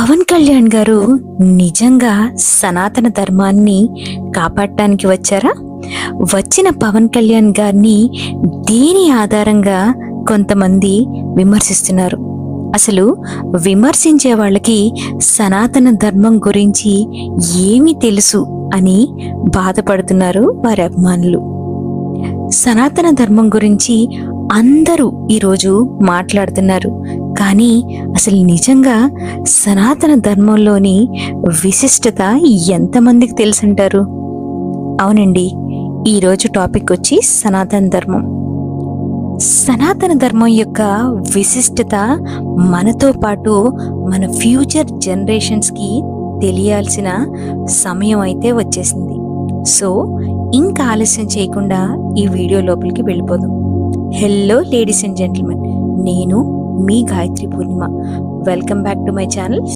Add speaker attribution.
Speaker 1: పవన్ కళ్యాణ్ గారు నిజంగా సనాతన ధర్మాన్ని కాపాడటానికి వచ్చారా? వచ్చిన పవన్ కళ్యాణ్ గారిని దేని ఆధారంగా కొంతమంది విమర్శిస్తున్నారు. అసలు విమర్శించే వాళ్ళకి సనాతన ధర్మం గురించి ఏమి తెలుసు అని బాధపడుతున్నారు వారి అభిమానులు. సనాతన ధర్మం గురించి అందరూ ఈరోజు మాట్లాడుతున్నారు. కానీ అసలు నిజంగా సనాతన ధర్మంలోని విశిష్టత ఎంతమందికి తెలుసుంటారు? అవునండి, ఈరోజు టాపిక్ వచ్చి సనాతన ధర్మం. సనాతన ధర్మం యొక్క విశిష్టత మనతో పాటు మన ఫ్యూచర్ జనరేషన్స్కి తెలియాల్సిన సమయం అయితే వచ్చేసింది. సో ఇంకా ఆలస్యం చేయకుండా ఈ వీడియో లోపలికి వెళ్ళిపోదాం. హలో లేడీస్ అండ్ జెంటిల్మెన్, నేను మీ Gayathri Purnima. Welcome back to my channel